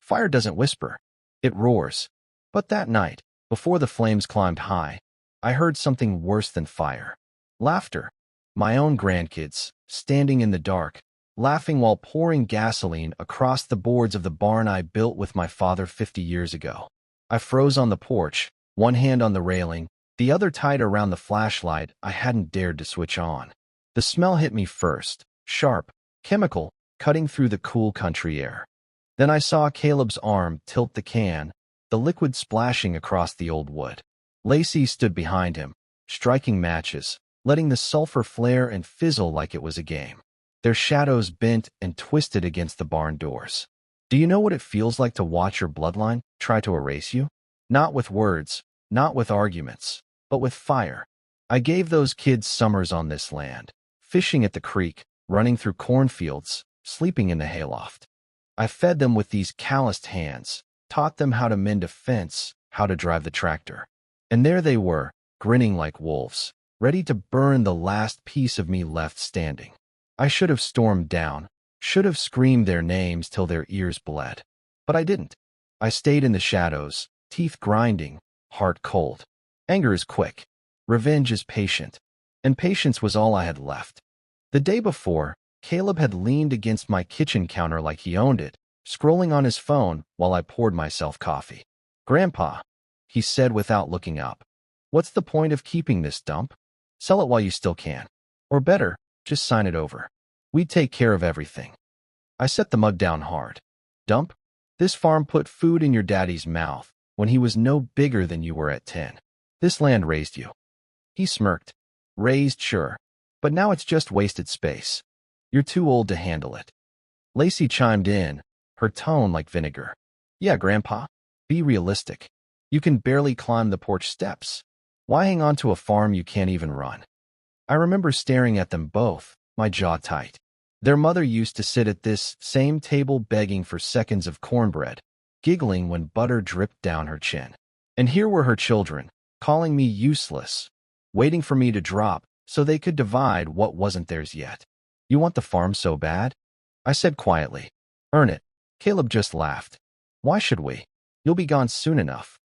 Fire doesn't whisper. It roars. But that night, before the flames climbed high, I heard something worse than fire. Laughter. My own grandkids, standing in the dark, laughing while pouring gasoline across the boards of the barn I built with my father 50 years ago. I froze on the porch, one hand on the railing, the other tight around the flashlight I hadn't dared to switch on. The smell hit me first, sharp, chemical, cutting through the cool country air. Then I saw Caleb's arm tilt the can, the liquid splashing across the old wood. Lacey stood behind him, striking matches, letting the sulfur flare and fizzle like it was a game. Their shadows bent and twisted against the barn doors. Do you know what it feels like to watch your bloodline try to erase you? Not with words, not with arguments, but with fire. I gave those kids summers on this land, fishing at the creek, running through cornfields, sleeping in the hayloft. I fed them with these calloused hands, taught them how to mend a fence, how to drive the tractor. And there they were, grinning like wolves, ready to burn the last piece of me left standing. I should have stormed down, should have screamed their names till their ears bled. But I didn't. I stayed in the shadows, teeth grinding, heart cold. Anger is quick. Revenge is patient. And patience was all I had left. The day before, Caleb had leaned against my kitchen counter like he owned it, scrolling on his phone while I poured myself coffee. "Grandpa," he said without looking up, "what's the point of keeping this dump? Sell it while you still can. Or better, just sign it over. We'd take care of everything." I set the mug down hard. "Dump? This farm put food in your daddy's mouth when he was no bigger than you were at 10. This land raised you." He smirked. "Raised, sure. But now it's just wasted space. You're too old to handle it." Lacey chimed in, her tone like vinegar. "Yeah, Grandpa. Be realistic. You can barely climb the porch steps. Why hang on to a farm you can't even run?" I remember staring at them both, my jaw tight. Their mother used to sit at this same table begging for seconds of cornbread, giggling when butter dripped down her chin. And here were her children, calling me useless, waiting for me to drop so they could divide what wasn't theirs yet. "You want the farm so bad?" I said quietly. "Earn it." Caleb just laughed. "Why should we? You'll be gone soon enough."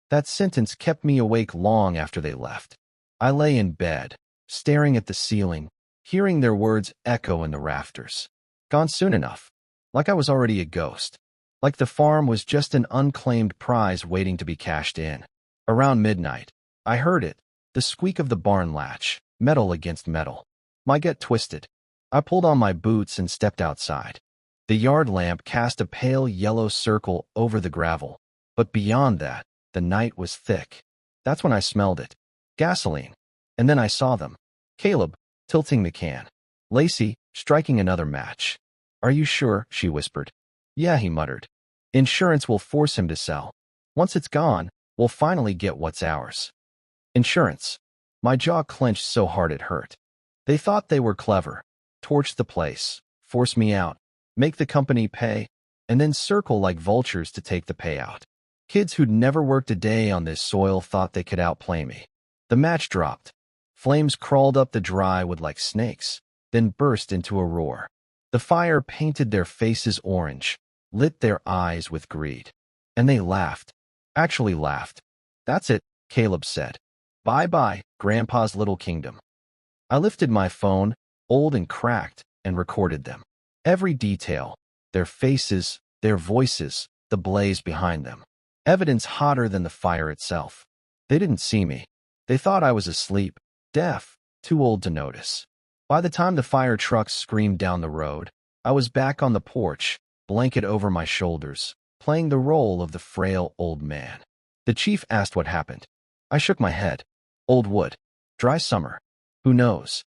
That sentence kept me awake long after they left. I lay in bed, staring at the ceiling, hearing their words echo in the rafters. Gone soon enough. Like I was already a ghost. Like the farm was just an unclaimed prize waiting to be cashed in. Around midnight, I heard it, the squeak of the barn latch, metal against metal. My gut twisted. I pulled on my boots and stepped outside. The yard lamp cast a pale yellow circle over the gravel, but beyond that, the night was thick. That's when I smelled it. Gasoline. And then I saw them. Caleb, tilting the can. Lacey, striking another match. "Are you sure?" she whispered. "Yeah," he muttered. "Insurance will force him to sell. Once it's gone, we'll finally get what's ours." Insurance. My jaw clenched so hard it hurt. They thought they were clever. Torch the place, force me out, make the company pay, and then circle like vultures to take the payout. Kids who'd never worked a day on this soil thought they could outplay me. The match dropped. Flames crawled up the dry wood like snakes, then burst into a roar. The fire painted their faces orange, lit their eyes with greed. And they laughed. Actually laughed. "That's it," Caleb said. "Bye-bye, Grandpa's little kingdom." I lifted my phone, old and cracked, and recorded them. Every detail, their faces, their voices, the blaze behind them. Evidence hotter than the fire itself. They didn't see me. They thought I was asleep, deaf, too old to notice. By the time the fire trucks screamed down the road, I was back on the porch, blanket over my shoulders, playing the role of the frail old man. The chief asked what happened. I shook my head. Old wood. Dry summer. Who knows?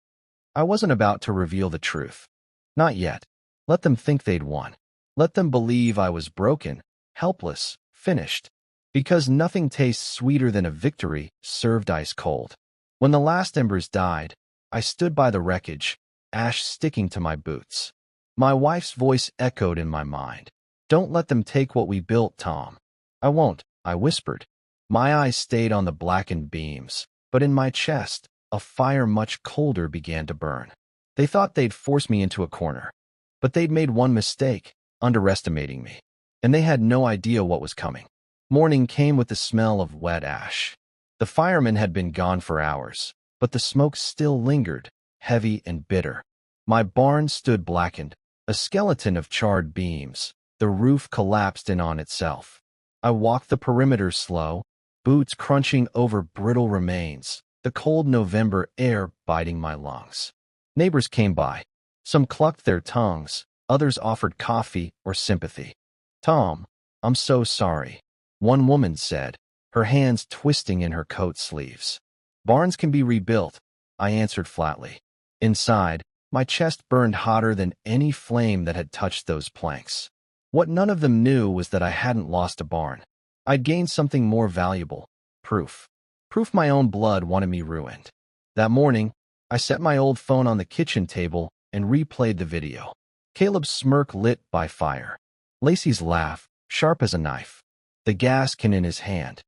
I wasn't about to reveal the truth. Not yet. Let them think they'd won. Let them believe I was broken, helpless, finished. Because nothing tastes sweeter than a victory served ice cold. When the last embers died, I stood by the wreckage, ash sticking to my boots. My wife's voice echoed in my mind. "Don't let them take what we built, Tom." "I won't," I whispered. My eyes stayed on the blackened beams, but in my chest, a fire much colder began to burn. They thought they'd force me into a corner. But they'd made one mistake, underestimating me. and they had no idea what was coming. Morning came with the smell of wet ash. The firemen had been gone for hours, but the smoke still lingered, heavy and bitter. My barn stood blackened, a skeleton of charred beams. The roof collapsed in on itself. I walked the perimeter slow, boots crunching over brittle remains, the cold November air biting my lungs. Neighbors came by. Some clucked their tongues, others offered coffee or sympathy. "Tom, I'm so sorry," one woman said, her hands twisting in her coat sleeves. "Barns can be rebuilt," I answered flatly. Inside, my chest burned hotter than any flame that had touched those planks. What none of them knew was that I hadn't lost a barn. I'd gained something more valuable: proof. Proof my own blood wanted me ruined. That morning, I set my old phone on the kitchen table and replayed the video. Caleb's smirk lit by fire. Lacey's laugh, sharp as a knife. The gas can in his hand.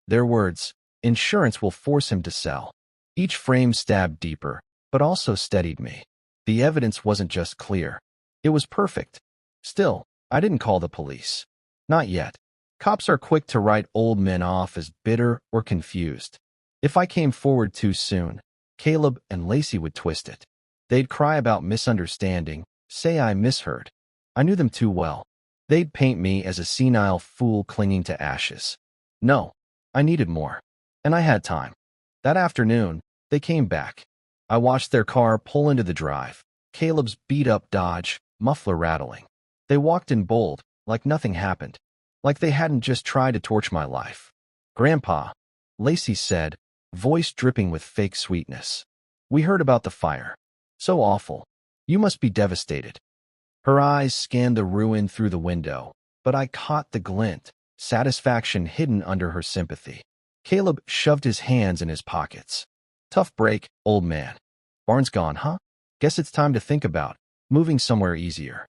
Their words: "Insurance will force him to sell." Each frame stabbed deeper, but also steadied me. The evidence wasn't just clear. It was perfect. Still, I didn't call the police. Not yet. Cops are quick to write old men off as bitter or confused. If I came forward too soon, Caleb and Lacey would twist it. They'd cry about misunderstanding, say I misheard. I knew them too well. They'd paint me as a senile fool clinging to ashes. No, I needed more. And I had time. That afternoon, they came back. I watched their car pull into the drive, Caleb's beat-up Dodge, muffler rattling. They walked in bold, like nothing happened, like they hadn't just tried to torch my life. "Grandpa," Lacey said, voice dripping with fake sweetness. "We heard about the fire. So awful. You must be devastated." Her eyes scanned the ruin through the window, but I caught the glint, satisfaction hidden under her sympathy. Caleb shoved his hands in his pockets. "Tough break, old man. Barn's gone, huh? Guess it's time to think about moving somewhere easier."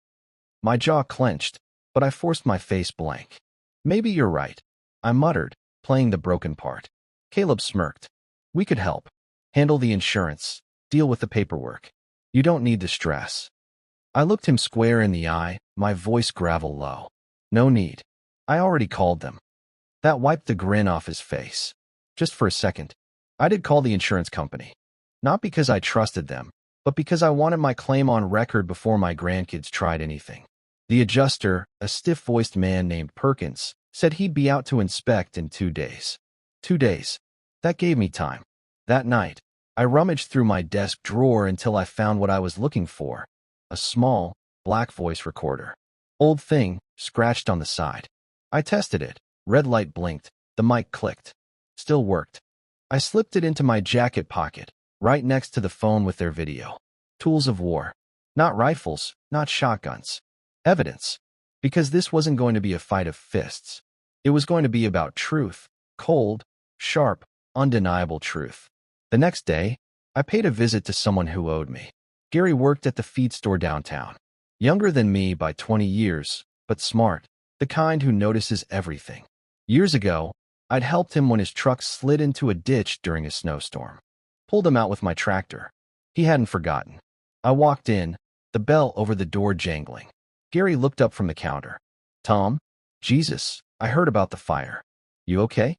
My jaw clenched, but I forced my face blank. "Maybe you're right," I muttered, playing the broken part. Caleb smirked. "We could help. Handle the insurance. Deal with the paperwork. You don't need the stress." I looked him square in the eye, my voice gravel low. "No need. I already called them." That wiped the grin off his face. Just for a second, I did call the insurance company. Not because I trusted them, but because I wanted my claim on record before my grandkids tried anything. The adjuster, a stiff-voiced man named Perkins, said he'd be out to inspect in 2 days. 2 days. That gave me time. That night, I rummaged through my desk drawer until I found what I was looking for: a small, black voice recorder. Old thing, scratched on the side. I tested it. Red light blinked. The mic clicked. Still worked. I slipped it into my jacket pocket, right next to the phone with their video. Tools of war. Not rifles, not shotguns. Evidence. Because this wasn't going to be a fight of fists. It was going to be about truth. Cold, sharp, undeniable truth. The next day, I paid a visit to someone who owed me. Gary worked at the feed store downtown. Younger than me by 20 years, but smart, the kind who notices everything. Years ago, I'd helped him when his truck slid into a ditch during a snowstorm. Pulled him out with my tractor. He hadn't forgotten. I walked in, the bell over the door jangling. Gary looked up from the counter. "Tom? Jesus, I heard about the fire. You okay?"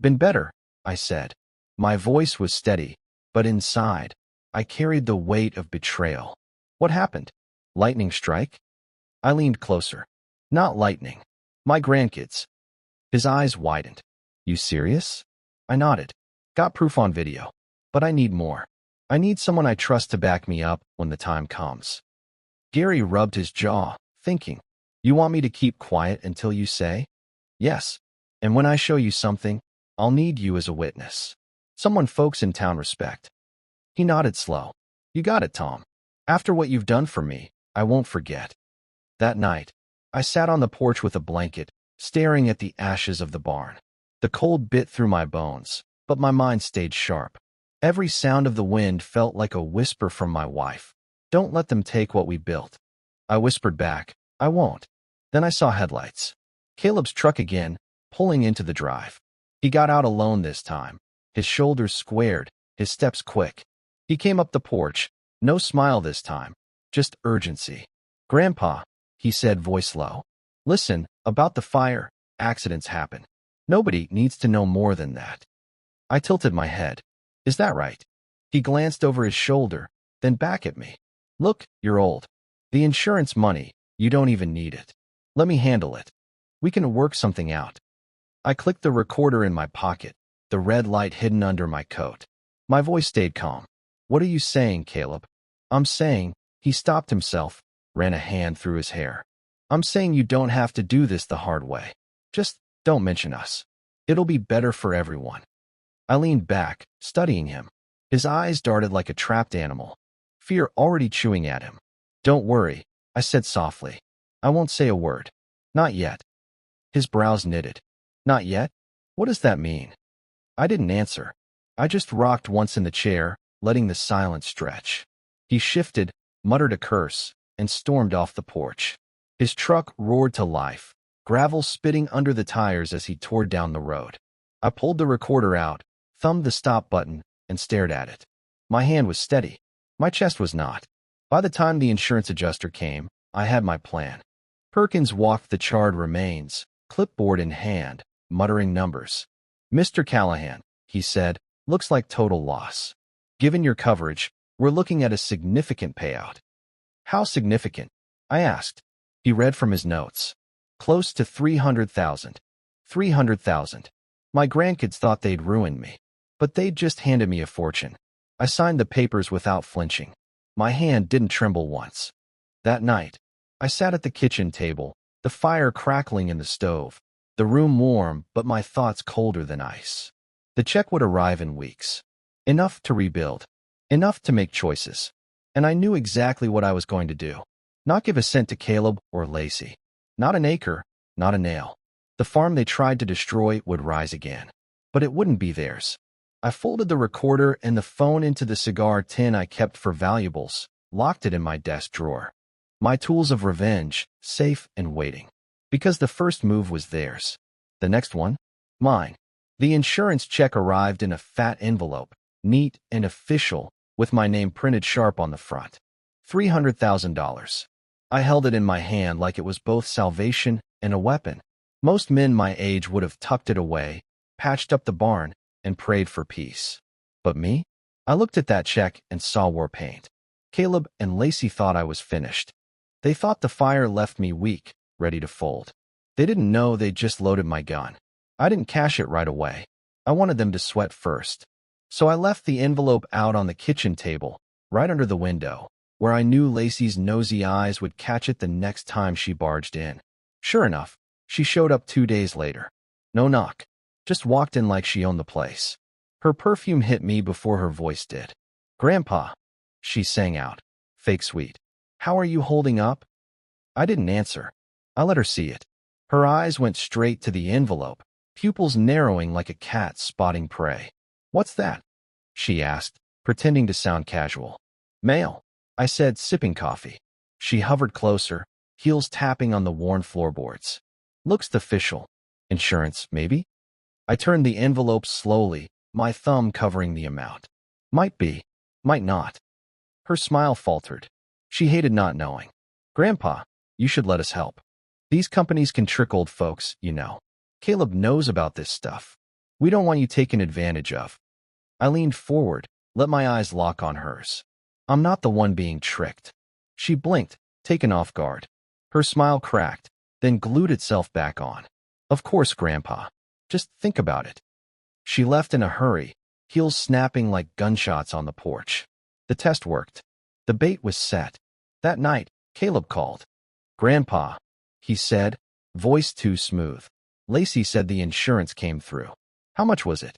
"Been better," I said. My voice was steady, but inside, I carried the weight of betrayal. "What happened? Lightning strike?" I leaned closer. "Not lightning. My grandkids." His eyes widened. "You serious?" I nodded. "Got proof on video. But I need more. I need someone I trust to back me up when the time comes." Gary rubbed his jaw, thinking. "You want me to keep quiet until you say?" "Yes. And when I show you something, I'll need you as a witness. Someone folks in town respect." He nodded slow. "You got it, Tom. After what you've done for me, I won't forget." That night, I sat on the porch with a blanket, staring at the ashes of the barn. The cold bit through my bones, but my mind stayed sharp. Every sound of the wind felt like a whisper from my wife. "Don't let them take what we built." I whispered back, "I won't." Then I saw headlights. Caleb's truck again, pulling into the drive. He got out alone this time, his shoulders squared, his steps quick. He came up the porch, no smile this time, just urgency. "Grandpa," he said, voice low. Listen, about the fire, accidents happen. Nobody needs to know more than that. I tilted my head. Is that right? He glanced over his shoulder, then back at me. Look, you're old. The insurance money, you don't even need it. Let me handle it. We can work something out. I clicked the recorder in my pocket, the red light hidden under my coat. My voice stayed calm. What are you saying, Caleb? I'm saying, he stopped himself, ran a hand through his hair. I'm saying you don't have to do this the hard way. Just don't mention us. It'll be better for everyone. I leaned back, studying him. His eyes darted like a trapped animal, fear already chewing at him. Don't worry, I said softly. I won't say a word. Not yet. His brows knitted. Not yet? What does that mean? I didn't answer. I just rocked once in the chair, letting the silence stretch. He shifted, muttered a curse, and stormed off the porch. His truck roared to life, gravel spitting under the tires as he tore down the road. I pulled the recorder out, thumbed the stop button, and stared at it. My hand was steady. My chest was not. By the time the insurance adjuster came, I had my plan. Perkins walked the charred remains, clipboard in hand, muttering numbers. Mr. Callahan, he said, looks like total loss. Given your coverage, we're looking at a significant payout. How significant? I asked. He read from his notes. Close to 300,000. 300,000. My grandkids thought they'd ruined me, but they'd just handed me a fortune. I signed the papers without flinching. My hand didn't tremble once. That night, I sat at the kitchen table, the fire crackling in the stove, the room warm but my thoughts colder than ice. The check would arrive in weeks. Enough to rebuild. Enough to make choices. And I knew exactly what I was going to do. Not give a cent to Caleb or Lacey. Not an acre, not a nail. The farm they tried to destroy would rise again. But it wouldn't be theirs. I folded the recorder and the phone into the cigar tin I kept for valuables, locked it in my desk drawer. My tools of revenge, safe and waiting. Because the first move was theirs. The next one? Mine. The insurance check arrived in a fat envelope, neat and official, with my name printed sharp on the front. $300,000. I held it in my hand like it was both salvation and a weapon. Most men my age would have tucked it away, patched up the barn, and prayed for peace. But me? I looked at that check and saw war paint. Caleb and Lacey thought I was finished. They thought the fire left me weak, ready to fold. They didn't know they'd just loaded my gun. I didn't cash it right away. I wanted them to sweat first. So I left the envelope out on the kitchen table, right under the window, where I knew Lacey's nosy eyes would catch it the next time she barged in. Sure enough, she showed up 2 days later. No knock. Just walked in like she owned the place. Her perfume hit me before her voice did. Grandpa, she sang out, fake sweet. How are you holding up? I didn't answer. I let her see it. Her eyes went straight to the envelope, pupils narrowing like a cat spotting prey. What's that? She asked, pretending to sound casual. Mail, I said, sipping coffee. She hovered closer, heels tapping on the worn floorboards. Looks official. Insurance, maybe? I turned the envelope slowly, my thumb covering the amount. Might be, might not. Her smile faltered. She hated not knowing. Grandpa, you should let us help. These companies can trick old folks, you know. Caleb knows about this stuff. We don't want you taken advantage of. I leaned forward, let my eyes lock on hers. I'm not the one being tricked. She blinked, taken off guard. Her smile cracked, then glued itself back on. Of course, Grandpa. Just think about it. She left in a hurry, heels snapping like gunshots on the porch. The test worked. The bait was set. That night, Caleb called. Grandpa, he said, voice too smooth. Lacey said the insurance came through. How much was it?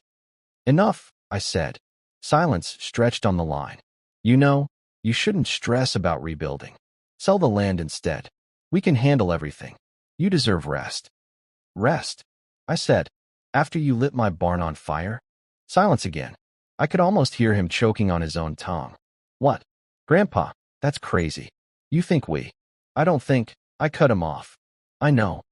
Enough, I said. Silence stretched on the line. You know, you shouldn't stress about rebuilding. Sell the land instead. We can handle everything. You deserve rest. Rest, I said. After you lit my barn on fire? Silence again. I could almost hear him choking on his own tongue. What? Grandpa, that's crazy. You think we... I don't think... I cut him off. I know.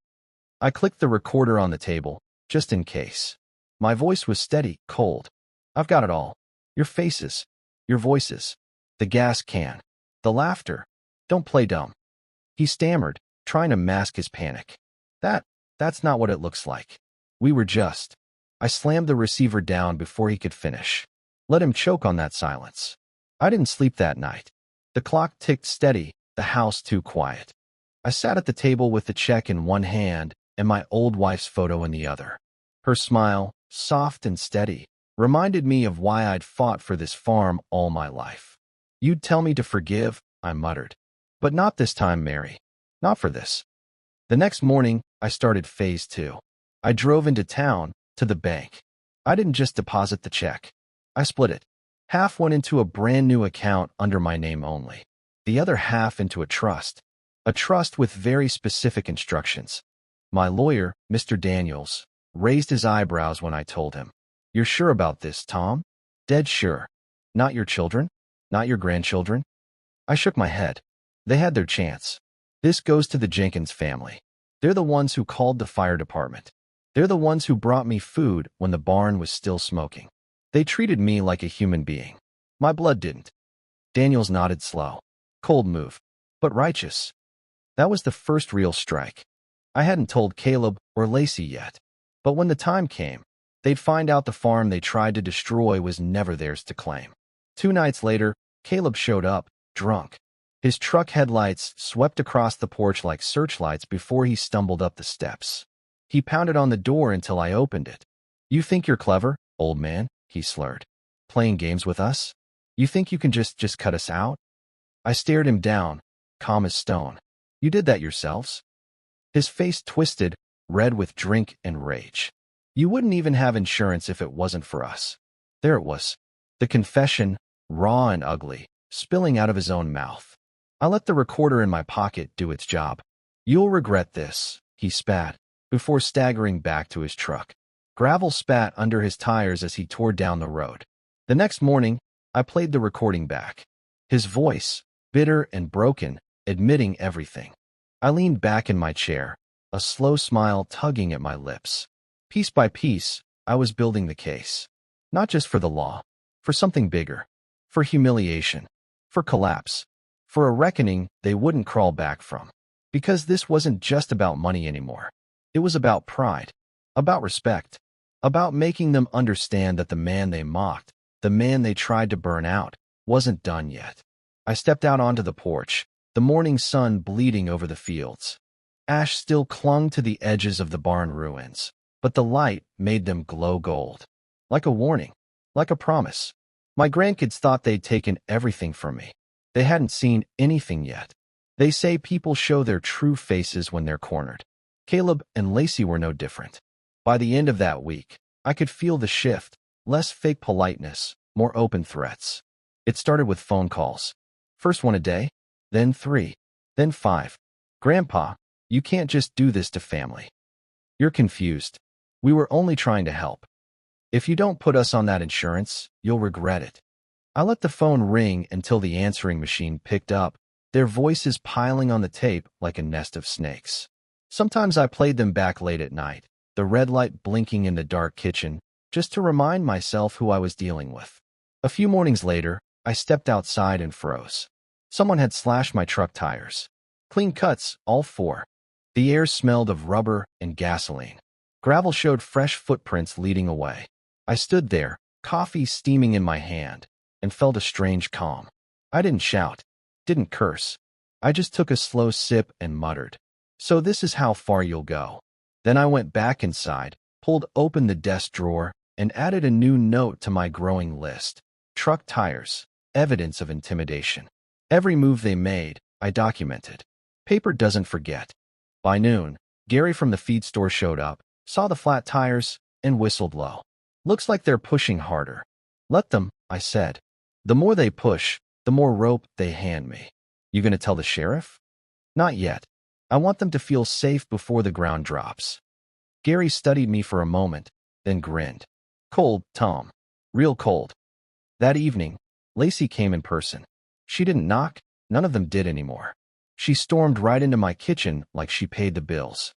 I clicked the recorder on the table, just in case. My voice was steady, cold. I've got it all. Your faces. Your voices. The gas can. The laughter. Don't play dumb. He stammered, trying to mask his panic. That, that's not what it looks like. We were just. I slammed the receiver down before he could finish. Let him choke on that silence. I didn't sleep that night. The clock ticked steady, the house too quiet. I sat at the table with the check in one hand and my old wife's photo in the other. Her smile, soft and steady, reminded me of why I'd fought for this farm all my life. You'd tell me to forgive, I muttered. But not this time, Mary. Not for this. The next morning, I started phase 2. I drove into town, to the bank. I didn't just deposit the check. I split it. Half went into a brand new account under my name only. The other half into a trust with very specific instructions. My lawyer, Mr. Daniels, raised his eyebrows when I told him, "You're sure about this, Tom?" "Dead sure." "Not your children? Not your grandchildren?" I shook my head. They had their chance. This goes to the Jenkins family. They're the ones who called the fire department. They're the ones who brought me food when the barn was still smoking. They treated me like a human being. My blood didn't. Daniels nodded slow. Cold move, but righteous. That was the first real strike. I hadn't told Caleb or Lacey yet, but when the time came, they'd find out the farm they tried to destroy was never theirs to claim. 2 nights later, Caleb showed up, drunk. His truck headlights swept across the porch like searchlights before he stumbled up the steps. He pounded on the door until I opened it. "You think you're clever, old man?" he slurred. "Playing games with us? You think you can just cut us out?" I stared him down, calm as stone. "You did that yourselves?" His face twisted, red with drink and rage. "You wouldn't even have insurance if it wasn't for us." There it was. The confession, raw and ugly, spilling out of his own mouth. I let the recorder in my pocket do its job. "You'll regret this," he spat, before staggering back to his truck. Gravel spat under his tires as he tore down the road. The next morning, I played the recording back. His voice, bitter and broken, admitting everything. I leaned back in my chair, a slow smile tugging at my lips. Piece by piece, I was building the case. Not just for the law, for something bigger. For humiliation. For collapse. For a reckoning they wouldn't crawl back from. Because this wasn't just about money anymore. It was about pride. About respect. About making them understand that the man they mocked, the man they tried to burn out, wasn't done yet. I stepped out onto the porch, the morning sun bleeding over the fields. Ash still clung to the edges of the barn ruins, but the light made them glow gold. Like a warning. Like a promise. My grandkids thought they'd taken everything from me. They hadn't seen anything yet. They say people show their true faces when they're cornered. Caleb and Lacey were no different. By the end of that week, I could feel the shift, less fake politeness, more open threats. It started with phone calls. First one a day, then 3, then 5. "Grandpa, you can't just do this to family. You're confused. We were only trying to help. If you don't put us on that insurance, you'll regret it." I let the phone ring until the answering machine picked up, their voices piling on the tape like a nest of snakes. Sometimes I played them back late at night, the red light blinking in the dark kitchen, just to remind myself who I was dealing with. A few mornings later, I stepped outside and froze. Someone had slashed my truck tires. Clean cuts, all 4. The air smelled of rubber and gasoline. Gravel showed fresh footprints leading away. I stood there, coffee steaming in my hand, and felt a strange calm. I didn't shout, didn't curse. I just took a slow sip and muttered, "So this is how far you'll go." Then I went back inside, pulled open the desk drawer, and added a new note to my growing list. Truck tires, evidence of intimidation. Every move they made, I documented. Paper doesn't forget. By noon, Gary from the feed store showed up, saw the flat tires, and whistled low. "Looks like they're pushing harder." "Let them," I said. "The more they push, the more rope they hand me." "You gonna tell the sheriff?" "Not yet. I want them to feel safe before the ground drops." Gary studied me for a moment, then grinned. "Cold, Tom. Real cold." That evening, Lacey came in person. She didn't knock, none of them did anymore. She stormed right into my kitchen like she paid the bills.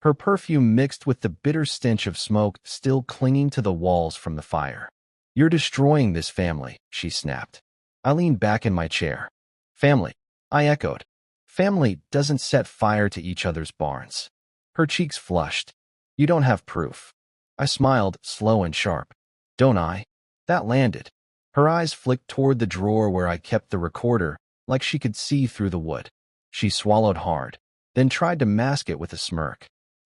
Her perfume mixed with the bitter stench of smoke still clinging to the walls from the fire. "You're destroying this family," she snapped. I leaned back in my chair. "Family," I echoed. "Family doesn't set fire to each other's barns. Her cheeks flushed. You don't have proof. I smiled, slow and sharp. Don't I? That landed. Her eyes flicked toward the drawer where I kept the recorder, like she could see through the wood. She swallowed hard, then tried to mask it with a smirk.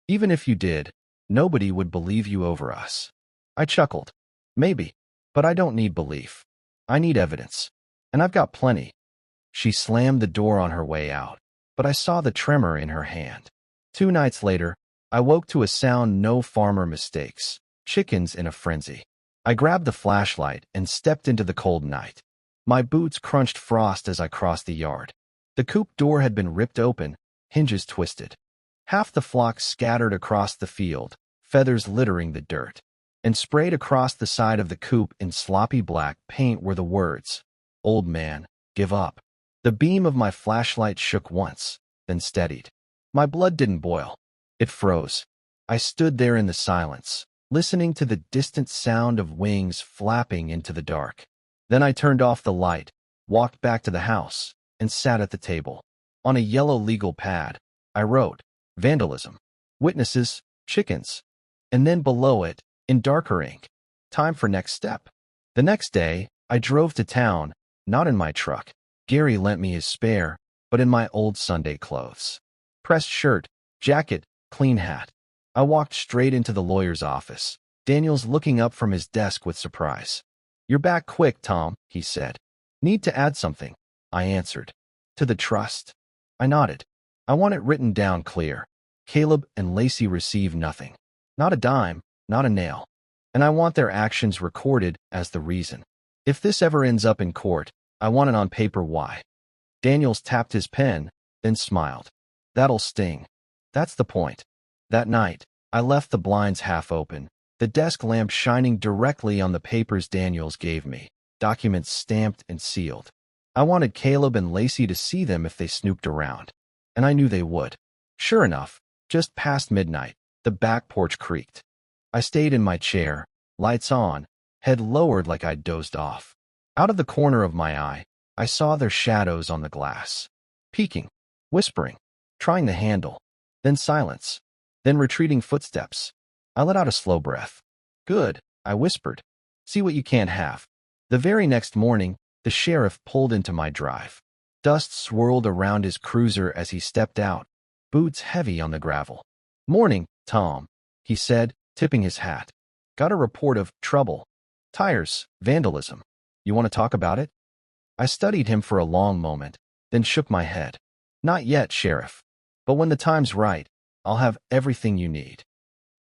Even if you did, nobody would believe you over us. I chuckled. Maybe, but I don't need belief. I need evidence. And I've got plenty. She slammed the door on her way out, but I saw the tremor in her hand. 2 nights later, I woke to a sound no farmer mistakes. Chickens in a frenzy. I grabbed the flashlight and stepped into the cold night. My boots crunched frost as I crossed the yard. The coop door had been ripped open, hinges twisted. Half the flock scattered across the field, feathers littering the dirt. And sprayed across the side of the coop in sloppy black paint were the words, "Old man, give up." The beam of my flashlight shook once, then steadied. My blood didn't boil. It froze. I stood there in the silence, listening to the distant sound of wings flapping into the dark. Then I turned off the light, walked back to the house, and sat at the table. On a yellow legal pad, I wrote, "Vandalism. Witnesses, chickens." And then below it, in darker ink, "Time for next step." The next day, I drove to town, not in my truck. Gary lent me his spare, but in my old Sunday clothes. Pressed shirt, jacket, clean hat. I walked straight into the lawyer's office, Daniels looking up from his desk with surprise. "You're back quick, Tom," he said. "Need to add something," I answered. "To the trust?" I nodded. "I want it written down clear. Caleb and Lacey receive nothing. Not a dime, not a nail. And I want their actions recorded as the reason. If this ever ends up in court, I want it on paper why." Daniels tapped his pen, then smiled. "That'll sting. That's the point." That night, I left the blinds half open, the desk lamp shining directly on the papers Daniels gave me, documents stamped and sealed. I wanted Caleb and Lacey to see them if they snooped around, and I knew they would. Sure enough, just past midnight, the back porch creaked. I stayed in my chair, lights on, head lowered like I'd dozed off. Out of the corner of my eye, I saw their shadows on the glass, peeking, whispering, trying the handle, then silence, then retreating footsteps. I let out a slow breath. "Good," I whispered. "See what you can't have." The very next morning, the sheriff pulled into my drive. Dust swirled around his cruiser as he stepped out, boots heavy on the gravel. "Morning, Tom," he said, tipping his hat. "Got a report of trouble. Tires, vandalism. You want to talk about it?" I studied him for a long moment, then shook my head. "Not yet, Sheriff. But when the time's right, I'll have everything you need."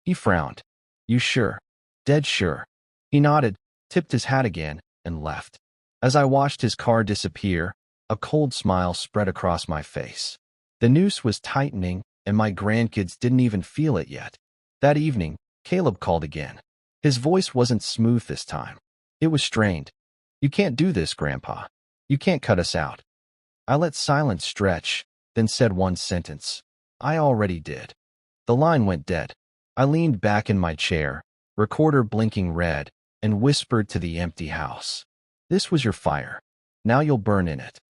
He frowned. "You sure?" "Dead sure." He nodded, tipped his hat again, and left. As I watched his car disappear, a cold smile spread across my face. The noose was tightening, and my grandkids didn't even feel it yet. That evening, Caleb called again. His voice wasn't smooth this time. It was strained. "You can't do this, Grandpa. You can't cut us out." I let silence stretch, then said one sentence. "I already did." The line went dead. I leaned back in my chair, recorder blinking red, and whispered to the empty house. "This was your fire. Now you'll burn in it."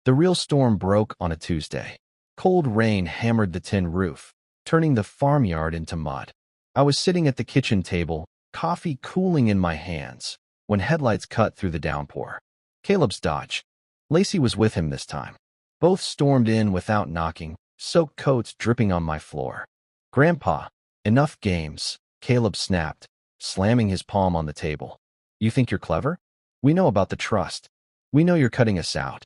The real storm broke on a Tuesday. Cold rain hammered the tin roof, turning the farmyard into mud. I was sitting at the kitchen table, coffee cooling in my hands, when headlights cut through the downpour. Caleb's Dodge. Lacey was with him this time. Both stormed in without knocking, soaked coats dripping on my floor. "Grandpa, enough games," Caleb snapped, slamming his palm on the table. "You think you're clever? We know about the trust. We know you're cutting us out."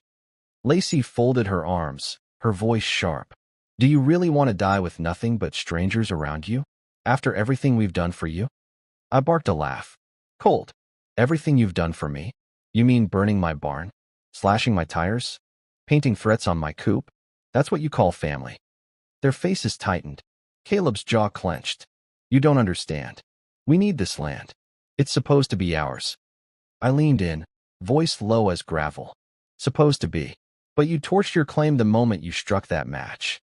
Lacey folded her arms, her voice sharp. "Do you really want to die with nothing but strangers around you? After everything we've done for you?" I barked a laugh. "Cold. Everything you've done for me? You mean burning my barn? Slashing my tires? Painting threats on my coop? That's what you call family?" Their faces tightened. Caleb's jaw clenched. "You don't understand. We need this land. It's supposed to be ours." I leaned in, voice low as gravel. "Supposed to be. But you torched your claim the moment you struck that match."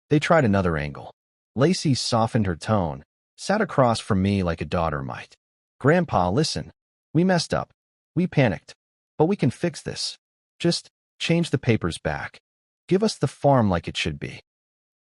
They tried another angle. Lacey softened her tone, sat across from me like a daughter might. "Grandpa, listen. We messed up. We panicked. But we can fix this. Just change the papers back. Give us the farm like it should be."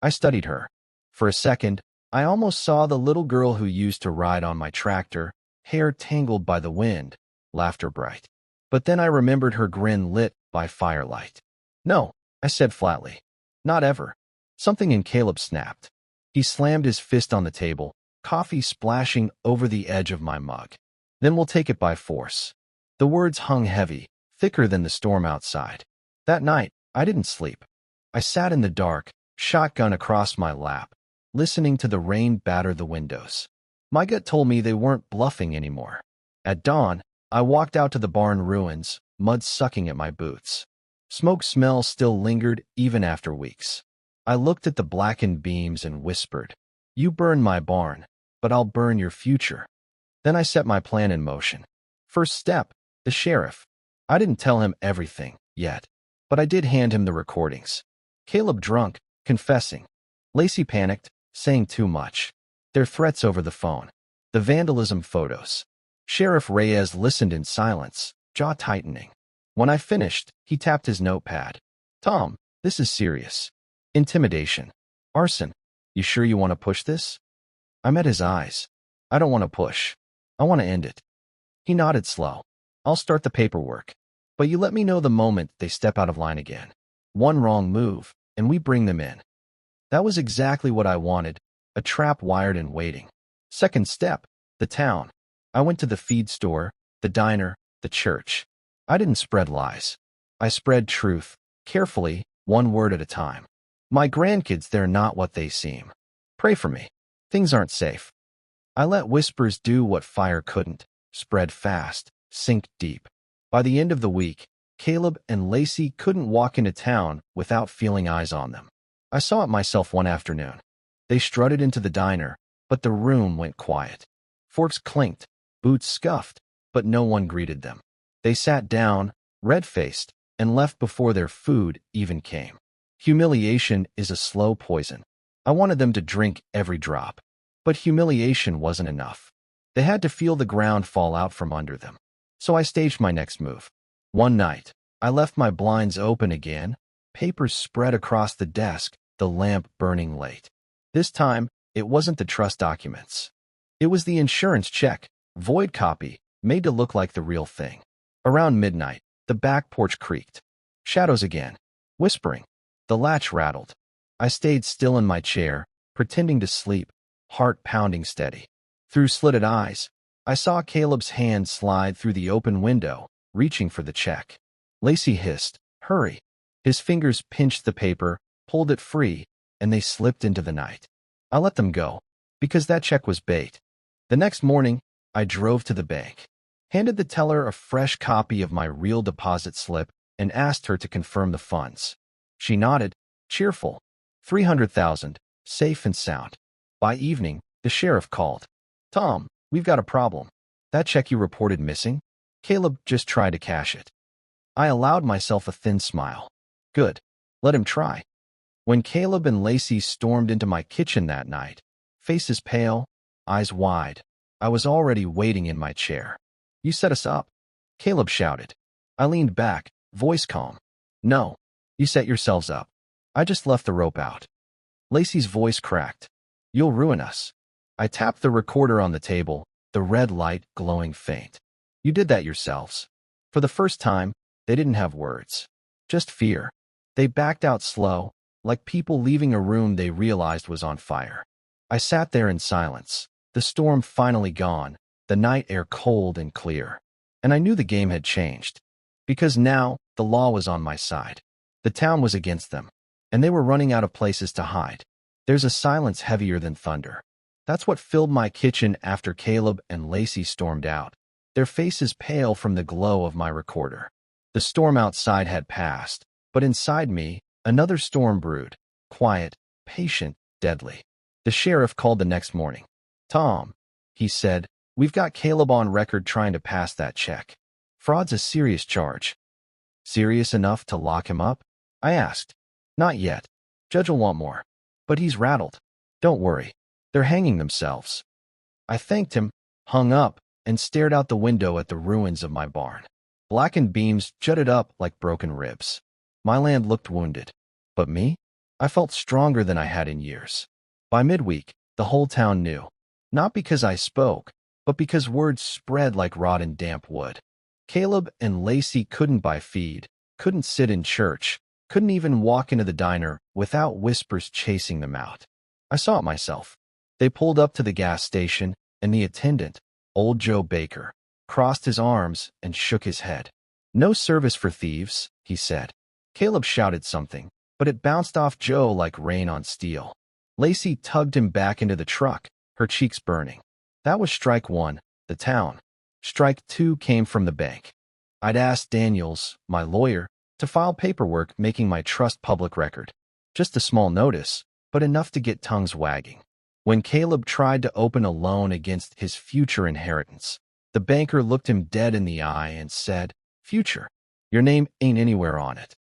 I studied her. For a second, I almost saw the little girl who used to ride on my tractor, hair tangled by the wind, laughter bright. But then I remembered her grin lit by firelight. No, I said flatly. Not ever. Something in Caleb snapped. He slammed his fist on the table, coffee splashing over the edge of my mug. Then we'll take it by force. The words hung heavy, thicker than the storm outside. That night, I didn't sleep. I sat in the dark, shotgun across my lap, listening to the rain batter the windows. My gut told me they weren't bluffing anymore. At dawn, I walked out to the barn ruins, mud sucking at my boots. Smoke smell still lingered even after weeks. I looked at the blackened beams and whispered, "You burn my barn, but I'll burn your future." Then I set my plan in motion. First step, the sheriff. I didn't tell him everything, yet, but I did hand him the recordings. Caleb drunk, confessing. Lacey panicked, saying too much. Their threats over the phone. The vandalism photos. Sheriff Reyes listened in silence, jaw tightening. When I finished, he tapped his notepad. "Tom, this is serious. Intimidation. Arson. You sure you want to push this?" I met his eyes. "I don't want to push. I want to end it." He nodded slow. "I'll start the paperwork. But you let me know the moment they step out of line again. One wrong move, and we bring them in." That was exactly what I wanted, a trap wired and waiting. Second step, the town. I went to the feed store, the diner, the church. I didn't spread lies. I spread truth, carefully, one word at a time. My grandkids, they're not what they seem. Pray for me. Things aren't safe. I let whispers do what fire couldn't, spread fast, sink deep. By the end of the week, Caleb and Lacey couldn't walk into town without feeling eyes on them. I saw it myself one afternoon. They strutted into the diner, but the room went quiet. Forks clinked, boots scuffed, but no one greeted them. They sat down, red-faced, and left before their food even came. Humiliation is a slow poison. I wanted them to drink every drop. But humiliation wasn't enough. They had to feel the ground fall out from under them. So I staged my next move. One night, I left my blinds open again, papers spread across the desk, the lamp burning late. This time, it wasn't the trust documents. It was the insurance check, void copy, made to look like the real thing. Around midnight, the back porch creaked. Shadows again. Whispering. The latch rattled. I stayed still in my chair, pretending to sleep, heart pounding steady. Through slitted eyes, I saw Caleb's hand slide through the open window, reaching for the check. Lacey hissed, "Hurry." His fingers pinched the paper, pulled it free, and they slipped into the night. I let them go, because that check was bait. The next morning, I drove to the bank, handed the teller a fresh copy of my real deposit slip, and asked her to confirm the funds. She nodded, cheerful. 300,000, safe and sound. By evening, the sheriff called. "Tom, we've got a problem. That check you reported missing? Caleb just tried to cash it." I allowed myself a thin smile. Good. Let him try. When Caleb and Lacey stormed into my kitchen that night, faces pale, eyes wide, I was already waiting in my chair. "You set us up," Caleb shouted. I leaned back, voice calm. "No, you set yourselves up. I just left the rope out." Lacey's voice cracked. "You'll ruin us." I tapped the recorder on the table, the red light glowing faint. "You did that yourselves." For the first time, they didn't have words. Just fear. They backed out slow, like people leaving a room they realized was on fire. I sat there in silence, the storm finally gone, the night air cold and clear. And I knew the game had changed. Because now, the law was on my side. The town was against them, and they were running out of places to hide. There's a silence heavier than thunder. That's what filled my kitchen after Caleb and Lacey stormed out, their faces pale from the glow of my recorder. The storm outside had passed, but inside me, another storm brewed, quiet, patient, deadly. The sheriff called the next morning. "Tom," he said, "we've got Caleb on record trying to pass that check. Fraud's a serious charge." "Serious enough to lock him up?" I asked. "Not yet. Judge will want more. But he's rattled. Don't worry. They're hanging themselves." I thanked him, hung up, and stared out the window at the ruins of my barn. Blackened beams jutted up like broken ribs. My land looked wounded. But me? I felt stronger than I had in years. By midweek, The whole town knew. Not because I spoke, but because words spread like rotten damp wood. Caleb and Lacey couldn't buy feed, couldn't sit in church, couldn't even walk into the diner without whispers chasing them out. I saw it myself. They pulled up to the gas station, and the attendant, old Joe Baker, crossed his arms and shook his head. "No service for thieves," he said. Caleb shouted something, but it bounced off Joe like rain on steel. Lacey tugged him back into the truck, her cheeks burning. That was strike one, the town. Strike two came from the bank. I'd asked Daniels, my lawyer, to file paperwork making my trust public record. Just a small notice, but enough to get tongues wagging. When Caleb tried to open a loan against his future inheritance, the banker looked him dead in the eye and said, "Future, your name ain't anywhere on it."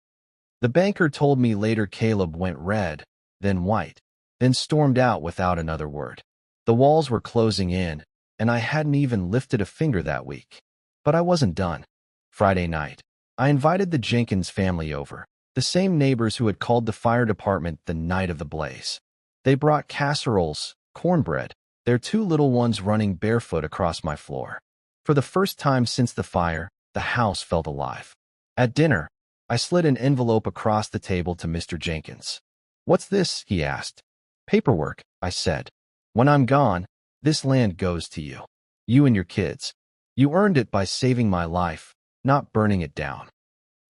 The banker told me later Caleb went red, then white, then stormed out without another word. The walls were closing in, and I hadn't even lifted a finger that week. But I wasn't done. Friday night, I invited the Jenkins family over, the same neighbors who had called the fire department the night of the blaze. They brought casseroles, cornbread, their two little ones running barefoot across my floor. For the first time since the fire, the house felt alive. At dinner, I slid an envelope across the table to Mr. Jenkins. "What's this?" he asked. "Paperwork," I said. "When I'm gone, this land goes to you. You and your kids. You earned it by saving my life, not burning it down."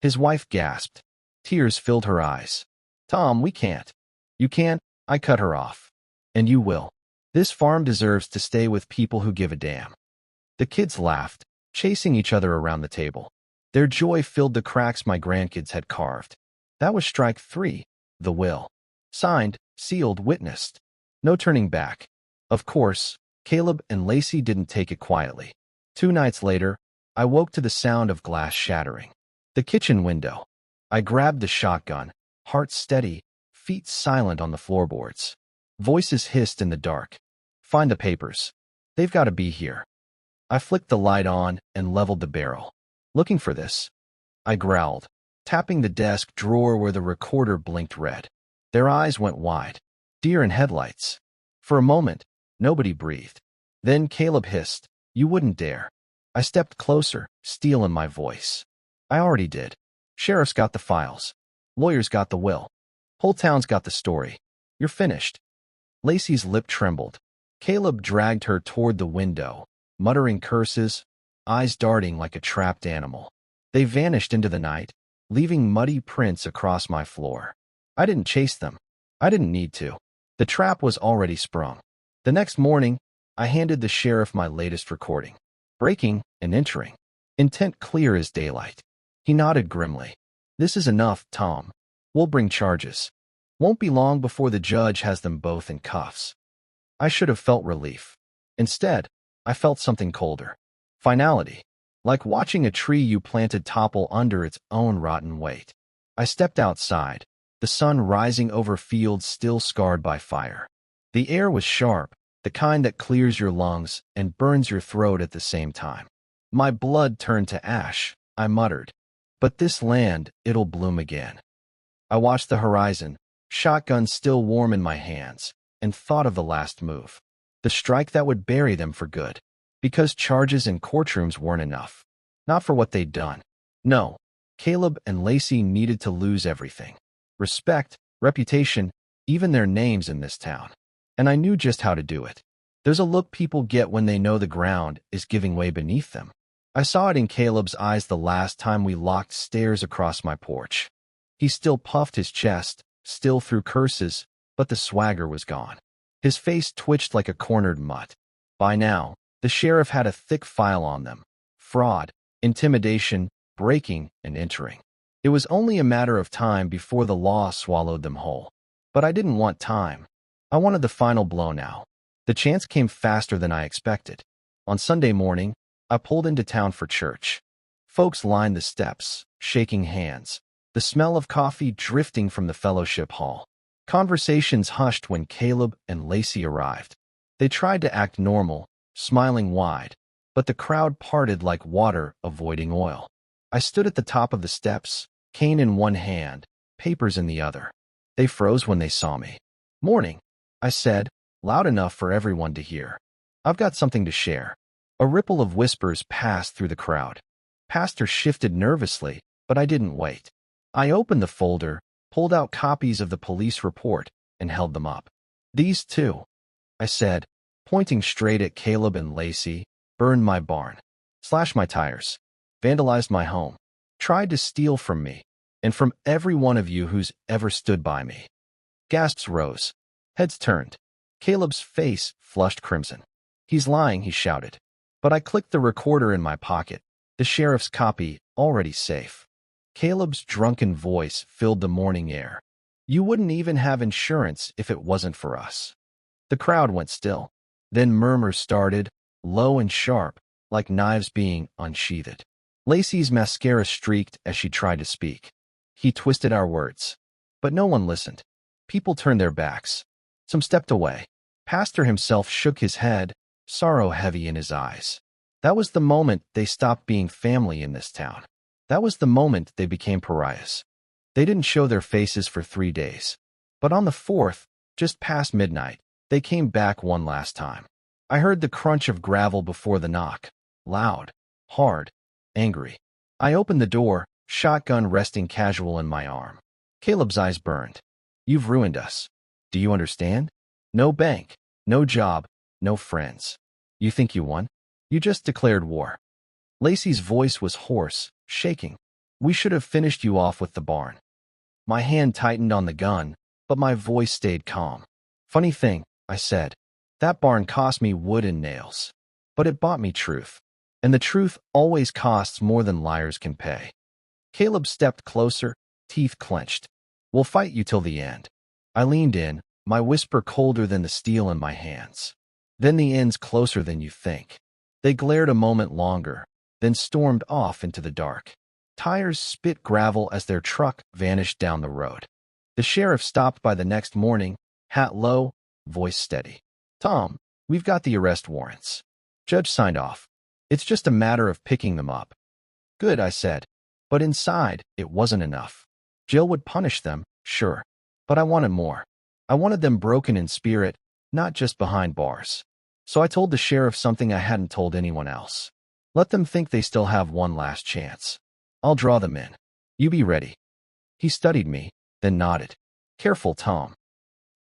His wife gasped. Tears filled her eyes. "Tom, we can't." "You can't," I cut her off. "And you will. This farm deserves to stay with people who give a damn." The kids laughed, chasing each other around the table. Their joy filled the cracks my grandkids had carved. That was strike three, the will. Signed, sealed, witnessed. No turning back. Of course, Caleb and Lacey didn't take it quietly. 2 nights later, I woke to the sound of glass shattering. The kitchen window. I grabbed the shotgun, heart steady, feet silent on the floorboards. Voices hissed in the dark. "Find the papers. They've got to be here." I flicked the light on and leveled the barrel. "Looking for this?" I growled, tapping the desk drawer where the recorder blinked red. Their eyes went wide. Deer in headlights. For a moment, nobody breathed. Then Caleb hissed, "You wouldn't dare." I stepped closer, steel in my voice. "I already did. Sheriff's got the files. Lawyer's got the will. Whole town's got the story. You're finished." Lacey's lip trembled. Caleb dragged her toward the window, muttering curses, eyes darting like a trapped animal. They vanished into the night, leaving muddy prints across my floor. I didn't chase them. I didn't need to. The trap was already sprung. The next morning, I handed the sheriff my latest recording. Breaking and entering. Intent clear as daylight. He nodded grimly. "This is enough, Tom. We'll bring charges. Won't be long before the judge has them both in cuffs." I should have felt relief. Instead, I felt something colder. Finality. Like watching a tree you planted topple under its own rotten weight. I stepped outside, the sun rising over fields still scarred by fire. The air was sharp, the kind that clears your lungs and burns your throat at the same time. My blood turned to ash, I muttered. But this land, it'll bloom again. I watched the horizon, shotgun still warm in my hands, and thought of the last move. The strike that would bury them for good. Because charges and courtrooms weren't enough. Not for what they'd done. No, Caleb and Lacey needed to lose everything. Respect, reputation, even their names in this town. And I knew just how to do it. There's a look people get when they know the ground is giving way beneath them. I saw it in Caleb's eyes the last time we locked stairs across my porch. He still puffed his chest, still threw curses, but the swagger was gone. His face twitched like a cornered mutt. By now, the sheriff had a thick file on them. Fraud, intimidation, breaking, and entering. It was only a matter of time before the law swallowed them whole. But I didn't want time. I wanted the final blow now. The chance came faster than I expected. On Sunday morning, I pulled into town for church. Folks lined the steps, shaking hands, the smell of coffee drifting from the fellowship hall. Conversations hushed when Caleb and Lacey arrived. They tried to act normal, smiling wide, but the crowd parted like water avoiding oil. I stood at the top of the steps, cane in one hand, papers in the other. They froze when they saw me. "Morning," I said, loud enough for everyone to hear. "I've got something to share." A ripple of whispers passed through the crowd. Pastor shifted nervously, but I didn't wait. I opened the folder, pulled out copies of the police report, and held them up. "These two," I said, pointing straight at Caleb and Lacey, "burned my barn, slashed my tires, vandalized my home, tried to steal from me, and from every one of you who's ever stood by me." Gasps rose. Heads turned. Caleb's face flushed crimson. "He's lying," he shouted. But I clicked the recorder in my pocket, the sheriff's copy already safe. Caleb's drunken voice filled the morning air. "You wouldn't even have insurance if it wasn't for us." The crowd went still. Then murmurs started, low and sharp, like knives being unsheathed. Lacey's mascara streaked as she tried to speak. "He twisted our words." But no one listened. People turned their backs. Some stepped away. Pastor himself shook his head, sorrow heavy in his eyes. That was the moment they stopped being family in this town. That was the moment they became pariahs. They didn't show their faces for 3 days. But on the 4th, just past midnight, they came back one last time. I heard the crunch of gravel before the knock. Loud, hard, angry. I opened the door, shotgun resting casual in my arm. Caleb's eyes burned. "You've ruined us. Do you understand? No bank, no job, no friends. You think you won? You just declared war." Lacey's voice was hoarse, shaking. "We should have finished you off with the barn." My hand tightened on the gun, but my voice stayed calm. "Funny thing," I said, "that barn cost me wood and nails. But it bought me truth. And the truth always costs more than liars can pay." Caleb stepped closer, teeth clenched. "We'll fight you till the end." I leaned in, my whisper colder than the steel in my hands. "Then the end's closer than you think." They glared a moment longer, then stormed off into the dark. Tires spit gravel as their truck vanished down the road. The sheriff stopped by the next morning, hat low, voice steady. "Tom, we've got the arrest warrants." Judge signed off. "It's just a matter of picking them up." "Good," I said. But inside, it wasn't enough. Jill would punish them, sure. But I wanted more. I wanted them broken in spirit, not just behind bars. So I told the sheriff something I hadn't told anyone else. Let them think they still have one last chance. I'll draw them in. You be ready. He studied me, then nodded. "Careful, Tom."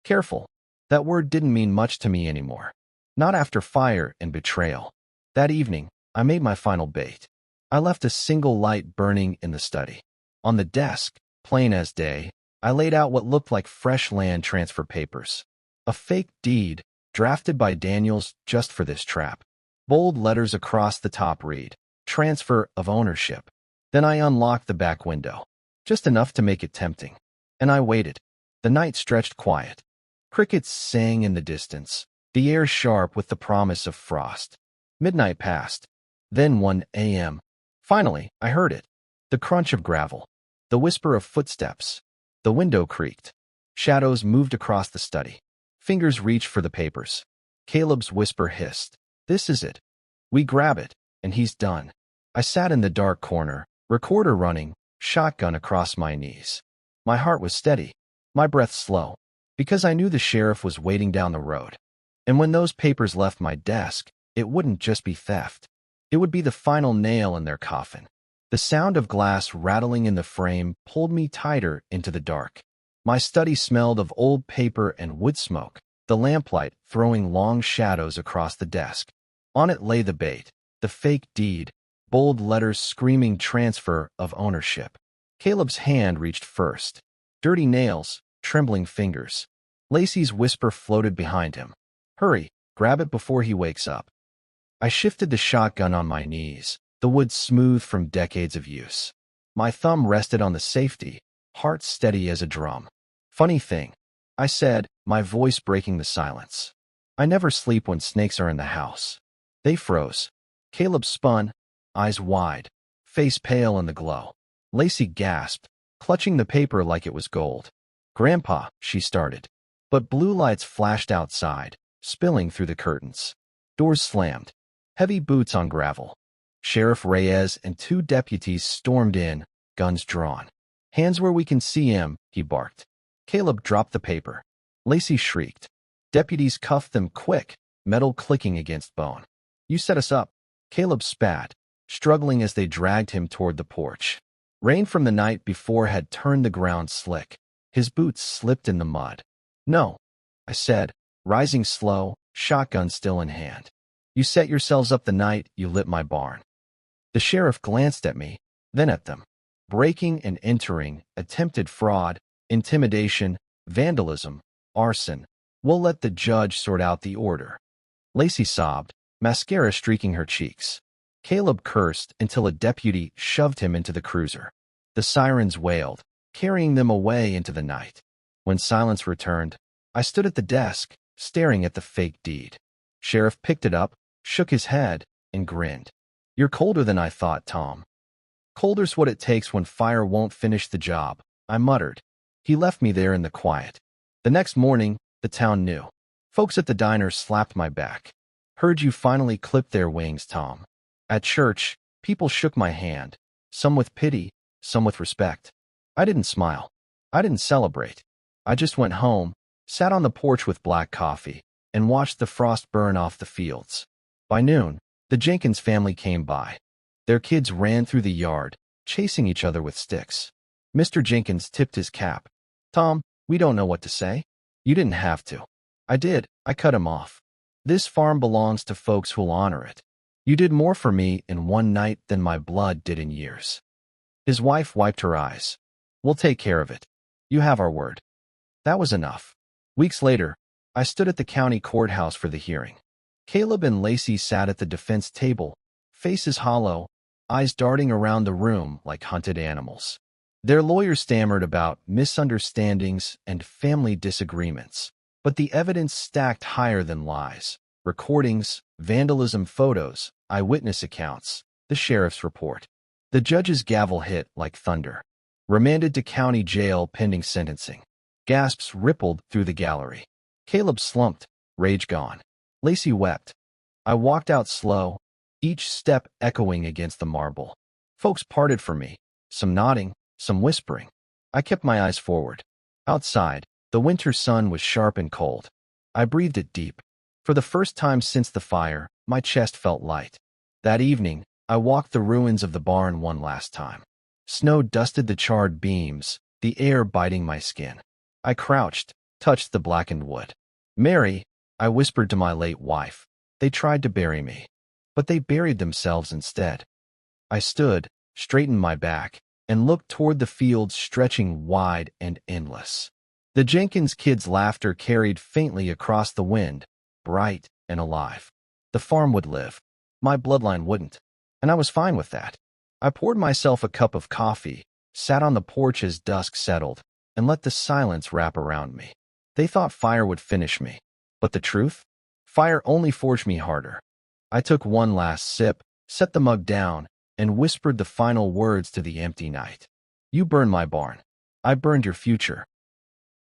Careful. That word didn't mean much to me anymore. Not after fire and betrayal. That evening, I made my final bait. I left a single light burning in the study. On the desk, plain as day, I laid out what looked like fresh land transfer papers. A fake deed, drafted by Daniels just for this trap. Bold letters across the top read, "Transfer of ownership." Then I unlocked the back window. Just enough to make it tempting. And I waited. The night stretched quiet. Crickets sang in the distance, the air sharp with the promise of frost. Midnight passed. Then 1 a.m. Finally, I heard it. The crunch of gravel. The whisper of footsteps. The window creaked. Shadows moved across the study. Fingers reached for the papers. Caleb's whisper hissed. "This is it. We grab it, and he's done." I sat in the dark corner, recorder running, shotgun across my knees. My heart was steady, my breath slow, because I knew the sheriff was waiting down the road. And when those papers left my desk, it wouldn't just be theft. It would be the final nail in their coffin. The sound of glass rattling in the frame pulled me tighter into the dark. My study smelled of old paper and wood smoke, the lamplight throwing long shadows across the desk. On it lay the bait, the fake deed, bold letters screaming transfer of ownership. Caleb's hand reached first. Dirty nails, trembling fingers. Lacey's whisper floated behind him. "Hurry, grab it before he wakes up." I shifted the shotgun on my knees, the wood smooth from decades of use. My thumb rested on the safety, heart steady as a drum. "Funny thing," I said, my voice breaking the silence. "I never sleep when snakes are in the house." They froze. Caleb spun, eyes wide, face pale in the glow. Lacey gasped, clutching the paper like it was gold. "Grandpa," she started. But blue lights flashed outside, spilling through the curtains. Doors slammed. Heavy boots on gravel. Sheriff Reyes and 2 deputies stormed in, guns drawn. "Hands where we can see him," he barked. Caleb dropped the paper. Lacey shrieked. Deputies cuffed them quick, metal clicking against bone. You set us up. Caleb spat, struggling as they dragged him toward the porch. Rain from the night before had turned the ground slick. His boots slipped in the mud. No, I said, rising slow, shotgun still in hand. You set yourselves up the night you lit my barn. The sheriff glanced at me, then at them. Breaking and entering, attempted fraud, intimidation, vandalism, arson. We'll let the judge sort out the order. Lacey sobbed, mascara streaking her cheeks. Caleb cursed until a deputy shoved him into the cruiser. The sirens wailed, carrying them away into the night. When silence returned, I stood at the desk, staring at the fake deed. Sheriff picked it up, shook his head, and grinned. You're colder than I thought, Tom. Colder's what it takes when fire won't finish the job, I muttered. He left me there in the quiet. The next morning, the town knew. Folks at the diner slapped my back. Heard you finally clipped their wings, Tom. At church, people shook my hand, some with pity, some with respect. I didn't smile. I didn't celebrate. I just went home, sat on the porch with black coffee, and watched the frost burn off the fields. By noon, the Jenkins family came by. Their kids ran through the yard, chasing each other with sticks. Mr. Jenkins tipped his cap. Tom, we don't know what to say. You didn't have to. I did. I cut him off. This farm belongs to folks who'll honor it. You did more for me in one night than my blood did in years. His wife wiped her eyes. We'll take care of it. You have our word. That was enough. Weeks later, I stood at the county courthouse for the hearing. Caleb and Lacey sat at the defense table, faces hollow, eyes darting around the room like hunted animals. Their lawyers stammered about misunderstandings and family disagreements, but the evidence stacked higher than lies. Recordings, vandalism photos, eyewitness accounts, the sheriff's report. The judge's gavel hit like thunder. Remanded to county jail pending sentencing. Gasps rippled through the gallery. Caleb slumped, rage gone. Lacey wept. I walked out slow, each step echoing against the marble. Folks parted from me, some nodding, some whispering. I kept my eyes forward. Outside, the winter sun was sharp and cold. I breathed it deep. For the first time since the fire, my chest felt light. That evening, I walked the ruins of the barn one last time. Snow dusted the charred beams, the air biting my skin. I crouched, touched the blackened wood. Mary, I whispered to my late wife. They tried to bury me, but they buried themselves instead. I stood, straightened my back, and looked toward the fields stretching wide and endless. The Jenkins kids' laughter carried faintly across the wind, bright and alive. The farm would live. My bloodline wouldn't. And I was fine with that. I poured myself a cup of coffee, sat on the porch as dusk settled, and let the silence wrap around me. They thought fire would finish me. But the truth? Fire only forged me harder. I took one last sip, set the mug down, and whispered the final words to the empty night. You burned my barn. I burned your future.